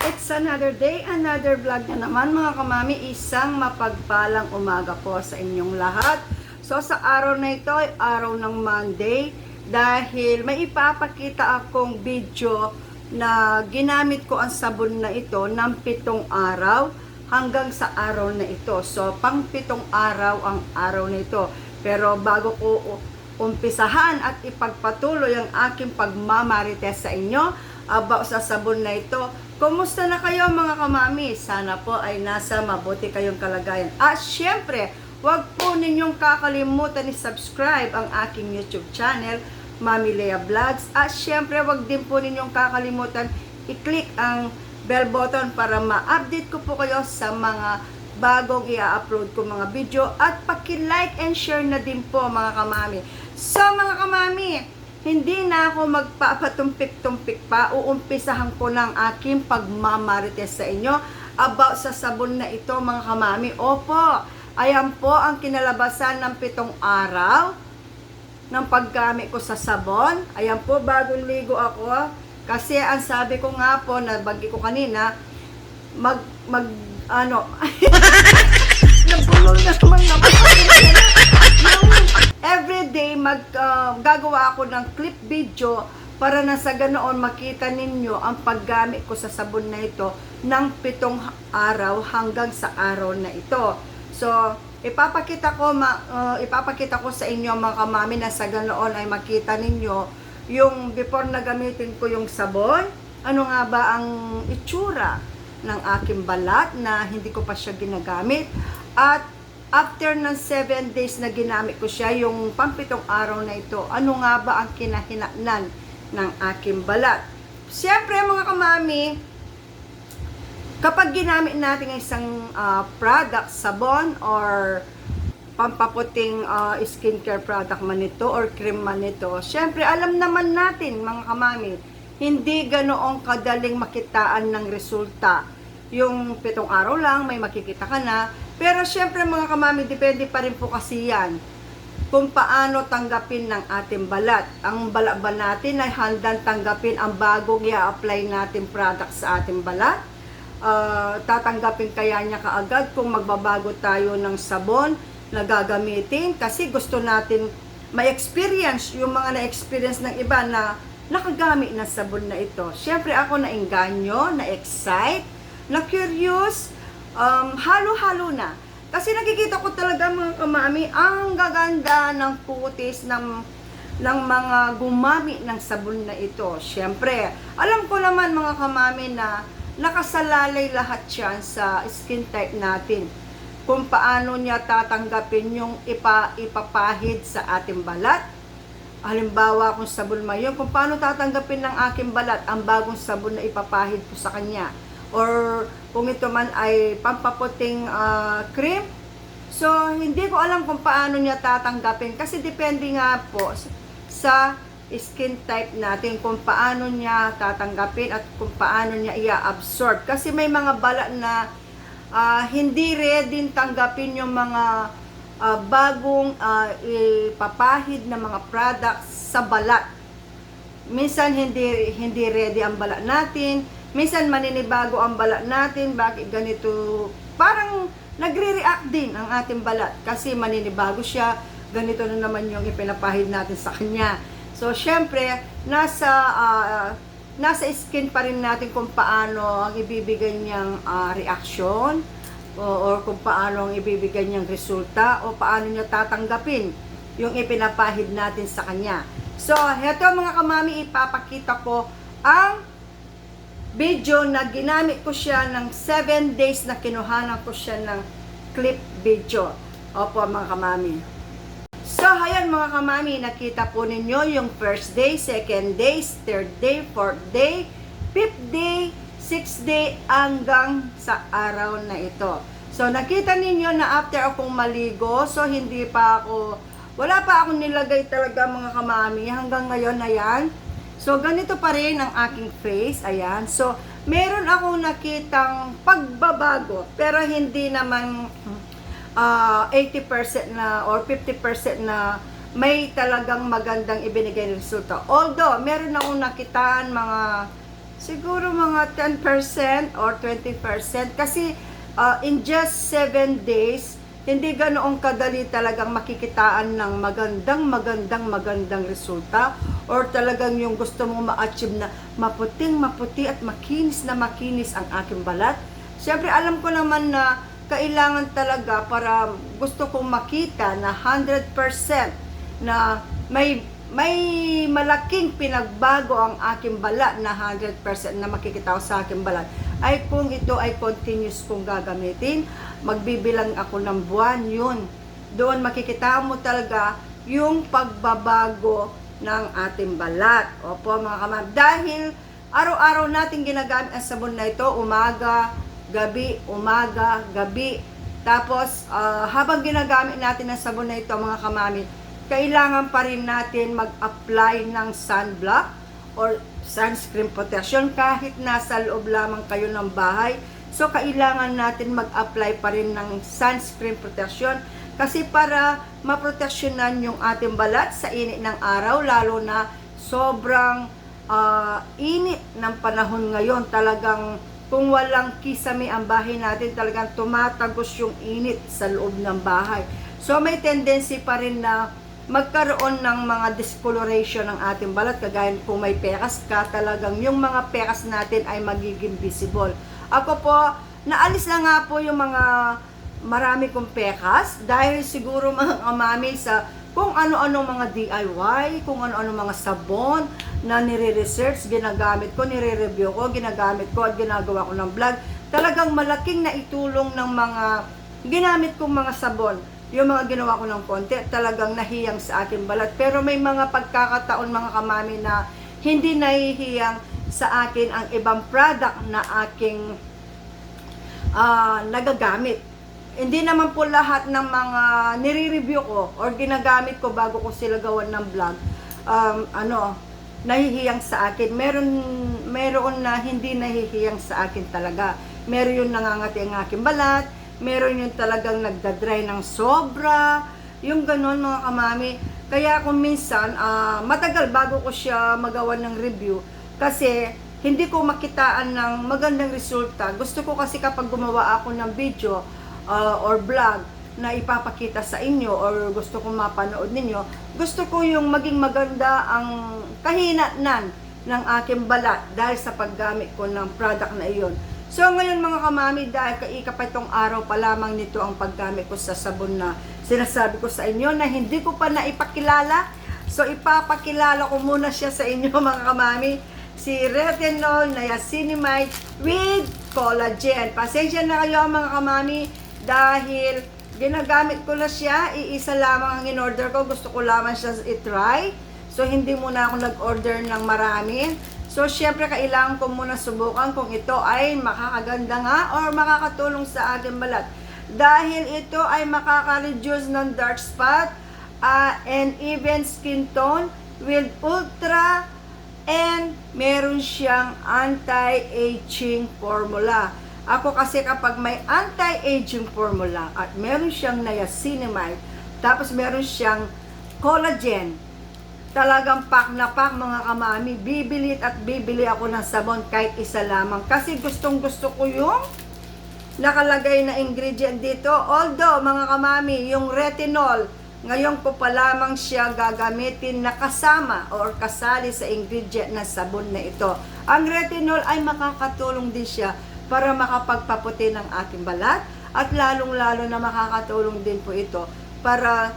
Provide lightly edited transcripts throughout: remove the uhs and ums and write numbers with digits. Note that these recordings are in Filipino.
It's another day, another vlog na naman mga kamami. Isang mapagpalang umaga po sa inyong lahat. So sa araw na ito ay araw ng Monday dahil may ipapakita akong video na ginamit ko ang sabon na ito ng 7 araw hanggang sa araw na ito. So pang 7 araw ang araw na ito. Pero bago ko umpisahan at ipagpatuloy ang aking pagmamarites sa inyo about sa sabon na ito, kumusta na kayo mga kamami? Sana po ay nasa mabuti kayong kalagayan. At syempre, huwag po ninyong kakalimutan i-subscribe ang aking YouTube channel, Mami Lea Vlogs. At syempre, huwag din po ninyong kakalimutan i-click ang bell button para ma-update ko po kayo sa mga bagong i-upload ko mga video. At paki-like and share na din po mga kamami. So mga kamami, hindi na ako magpapatumpik-tumpik pa. Uumpisahan ko ng aking pagmamarites sa inyo about sa sabon na ito mga kamami. Opo, ayan po ang kinalabasan ng 7 araw ng paggamit ko sa sabon. Ayan po, bagong ligo ako. Kasi ang sabi ko nga po, nabanggi ko kanina, nabulol na naman everyday gagawa ako ng clip video para na sa ganoon makita ninyo ang paggamit ko sa sabon na ito ng 7 araw hanggang sa araw na ito. So ipapakita ko sa inyo mga kamami na sa ganoon ay makita ninyo yung before na gamitin ko yung sabon, ano nga ba ang itsura ng aking balat na hindi ko pa siya ginagamit. At after ng 7 days na ginamit ko siya, yung pang-7 araw na ito, ano nga ba ang kinahinatnan ng aking balat. Siyempre mga kamami, kapag ginamit natin isang product, sabon or pampaputing skincare product man ito or cream man ito, siyempre alam naman natin mga kamami, hindi ganoong kadaling makitaan ng resulta. Yung 7 araw lang, may makikita ka na. Pero syempre mga kamami, depende pa rin po kasi yan kung paano tanggapin ng ating balat. Ang balat ba natin ay handang tanggapin ang bagong i-apply natin product sa ating balat? Tatanggapin kaya niya kaagad kung magbabago tayo ng sabon na gagamitin? Kasi gusto natin ma-experience yung mga na-experience ng iba na nakagamit na sabon na ito. Syempre ako na-engganyo, na-excite, na-curious, halo-halo na. Kasi nakikita ko talaga mga kamami, ang gaganda ng kutis ng mga gumamit ng sabon na ito. Syempre, alam ko naman mga kamami na nakasalalay lahat yan sa skin type natin. Kung paano niya tatanggapin yung ipapahid sa ating balat. Halimbawa, kung sabon mayon, kung paano tatanggapin ng aking balat ang bagong sabon na ipapahid ko sa kanya. Or kung ito man ay pampaputing cream. So, hindi ko alam kung paano niya tatanggapin. Kasi depende nga po sa skin type natin kung paano niya tatanggapin at kung paano niya i-absorb. Kasi may mga balat na hindi ready tanggapin yung mga bagong ipapahid na mga products sa balat. Minsan hindi ready ang balat natin. Minsan maninibago ang balat natin. Bakit ganito? Parang nagre-react din ang ating balat kasi maninibago siya. Ganito na naman yung ipinapahid natin sa kanya. So syempre nasa skin pa rin natin kung paano ang ibibigay niyang reaction or kung paano ang ibibigay niyang resulta o paano niya tatanggapin yung ipinapahid natin sa kanya. So heto mga kamami, ipapakita ko ang video na ginamit ko siya ng 7 days na kinuhanan ko siya ng clip video. Opo mga kamami. So ayan mga kamami, nakita po ninyo yung first day, second day, third day, fourth day, fifth day, 6th day hanggang sa araw na ito. So nakita ninyo na after akong maligo, so wala pa akong nilagay talaga mga kamami hanggang ngayon. Ayan. So ganito pa rin ang aking face. Ayan. So meron akong nakitang pagbabago pero hindi naman 80% na or 50% na may talagang magandang ibinigay na resulta. Although meron akong nakitaan mga Siguro mga 10% or 20% kasi in just 7 days, hindi ganoong kadali talagang makikitaan ng magandang resulta or talagang yung gusto mong ma-achieve na maputing maputi at makinis na makinis ang aking balat. Siyempre alam ko naman na kailangan talaga para gusto kong makita na 100% na may malaking pinagbago ang aking balat na 100% na makikita ko sa aking balat ay kung ito ay continuous kong gagamitin, magbibilang ako ng buwan, yun. Doon makikita mo talaga yung pagbabago ng ating balat. Opo mga kamam, dahil araw-araw natin ginagamit ang sabon na ito, umaga, gabi. Tapos habang ginagamit natin ang sabon na ito mga kamami, kailangan pa rin natin mag-apply ng sunblock or sunscreen protection kahit nasa loob lamang kayo ng bahay. So, kailangan natin mag-apply pa rin ng sunscreen protection kasi para maproteksyonan yung ating balat sa init ng araw, lalo na sobrang init ng panahon ngayon. Talagang kung walang kisame ang bahay natin, talagang tumatagos yung init sa loob ng bahay. So, may tendency pa rin na magkaroon ng mga discoloration ng ating balat, kagaya kung may pekas ka, talagang yung mga pekas natin ay magiging visible. Ako po, naalis na nga po yung mga marami kong pekas dahil siguro mga kamami sa kung ano-ano mga DIY, kung ano-ano mga sabon na nire-research, ginagamit ko, nire-review ko, ginagamit ko at ginagawa ko ng vlog. Talagang malaking naitulong ng mga ginamit kong mga sabon. Yung mga ginawa ko ng konti, talagang nahiyang sa aking balat. Pero may mga pagkakataon mga kamami na hindi nahihiyang sa akin ang ibang product na aking nagagamit. Hindi naman po lahat ng mga nire-review ko or ginagamit ko bago ko sila gawan ng vlog, nahihiyang sa akin. Meron na hindi nahihiyang sa akin talaga. Meron yung nangangati ang aking balat, meron yung talagang nagdadry ng sobra, yung ganon mga kamami. Kaya kung minsan, matagal bago ko siya magawa ng review kasi hindi ko makitaan ng magandang resulta. Gusto ko kasi kapag gumawa ako ng video or vlog na ipapakita sa inyo or gusto kong mapanood ninyo, gusto ko yung maging maganda ang kahinatnan ng aking balat dahil sa paggamit ko ng product na iyon. So ngayon mga kamami, dahil kaika-pitong araw pa lamang nito ang paggamit ko sa sabon na sinasabi ko sa inyo na hindi ko pa naipakilala. So ipapakilala ko muna siya sa inyo mga kamami. Si Retinol Niacinamide with Collagen. Pasensya na kayo mga kamami dahil ginagamit ko na siya. Iisa lamang ang in-order ko. Gusto ko lamang siya i-try. So hindi muna ako nag-order ng marami. So, syempre, kailangan ko muna subukan kung ito ay makakaganda nga or makakatulong sa aking balat. Dahil ito ay makaka-reduce ng dark spot and even skin tone with ultra and meron siyang anti-aging formula. Ako kasi kapag may anti-aging formula at meron siyang niacinamide, tapos meron siyang collagen, talagang pak na pak mga kamami, bibili ako ng sabon kahit isa lamang. Kasi gustong gusto ko yung nakalagay na ingredient dito. Although mga kamami, yung retinol, ngayon ko pa lamang siya gagamitin na kasama or kasali sa ingredient na sabon na ito. Ang retinol ay makakatulong din siya para makapagpaputi ng ating balat at lalong-lalo na makakatulong din po ito para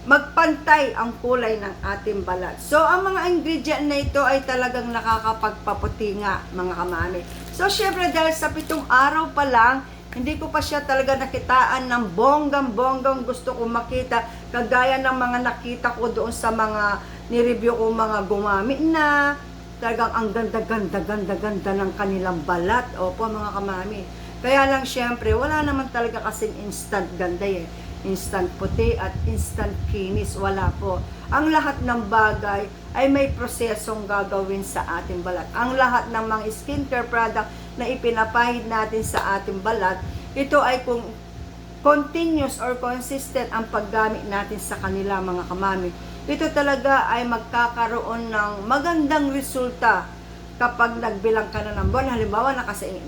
magpantay ang kulay ng ating balat. So, ang mga ingredient na ito ay talagang nakakapagpaputi nga, mga kamami. So, syempre, dahil sa 7 araw pa lang, hindi ko pa siya talaga nakitaan ng bonggang gusto ko makita, kagaya ng mga nakita ko doon sa mga nireview ko mga gumamit na, talagang ang ganda ng kanilang balat. Opo, mga kamami. Kaya lang, syempre, wala naman talaga kasing instant ganda eh. Instant puti at instant kinis, wala po. Ang lahat ng bagay ay may prosesong gagawin sa ating balat. Ang lahat ng mga skincare product na ipinapahid natin sa ating balat, ito ay kung continuous or consistent ang paggamit natin sa kanila mga kamami. Ito talaga ay magkakaroon ng magandang resulta kapag nagbilang ka na ng buwan, halimbawa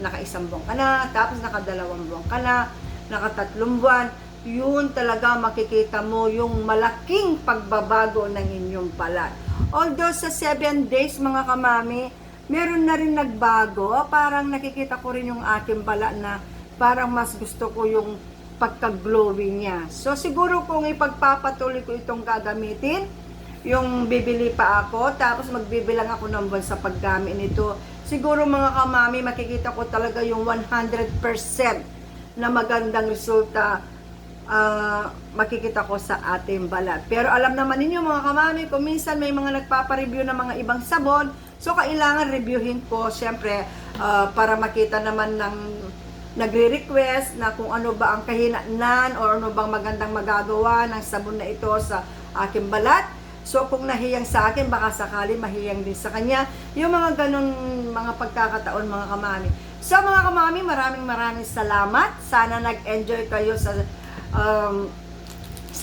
naka-isang buwan ka na, tapos naka-2 buwan ka na, naka-3 buwan, yun talaga makikita mo yung malaking pagbabago ng inyong balat. Although sa 7 days mga kamami, meron na rin nagbago, parang nakikita ko rin yung aking balat na parang mas gusto ko yung pagka-glowing niya. So siguro kung ipagpapatuloy ko itong gagamitin, yung bibili pa ako, tapos magbibilang ako ng buwan sa paggamit nito, siguro mga kamami, makikita ko talaga yung 100% na magandang resulta makikita ko sa ating balat. Pero alam naman ninyo mga kamami, kung minsan may mga nagpapareview ng mga ibang sabon, so kailangan reviewin ko syempre para makita naman ng nagre-request na kung ano ba ang kahinaan o ano bang magandang magagawa ng sabon na ito sa aking balat. So kung nahiyang sa akin, baka sakali mahiyang din sa kanya. Yung mga ganun mga pagkakataon mga kamami. So mga kamami, maraming salamat. Sana nag-enjoy kayo sa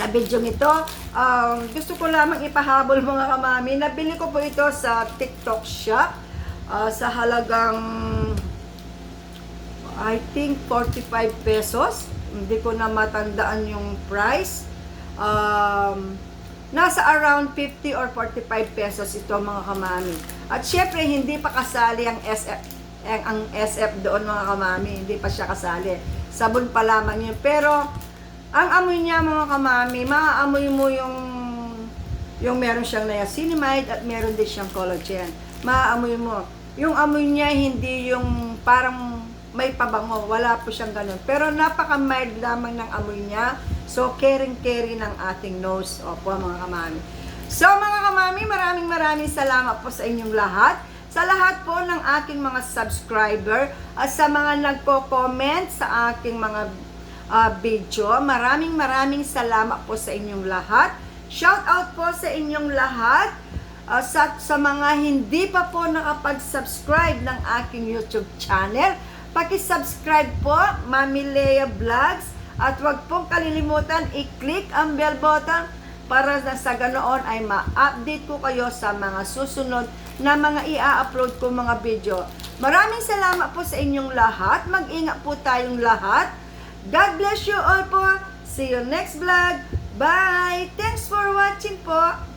video nito. Gusto ko lamang ipahabol mga kamami. Nabili ko po ito sa TikTok shop sa halagang I think 45 pesos. Hindi ko na matandaan yung price. Nasa around 50 or 45 pesos ito mga kamami. At syempre hindi pa kasali ang SF doon mga kamami. Hindi pa siya kasali. Sabon pa lamang yun. Pero ang amoy niya mga kamami, maaamoy mo yung meron siyang niacinamide at meron din siyang collagen. Maaamoy mo. Yung amoy niya hindi yung parang may pabango, wala po siyang ganun. Pero napaka-mild lamang ng amoy niya. So, caring-carry ng ating nose. Opo, mga kamami. So, mga kamami, maraming salamat po sa inyong lahat. Sa lahat po ng aking mga subscriber at sa mga nagko-comment sa aking mga video. Maraming salamat po sa inyong lahat. Shout out po sa inyong lahat. Sa mga hindi pa po nakapag-subscribe ng aking YouTube channel, paki-subscribe po, Mami Lea Vlogs, at huwag pong kalilimutan i-click ang bell button para sa ganoon ay ma-update ko kayo sa mga susunod na mga i-upload ko mga video. Maraming salamat po sa inyong lahat. Mag-ingat po tayong lahat. God bless you all po. See you next vlog. Bye! Thanks for watching po.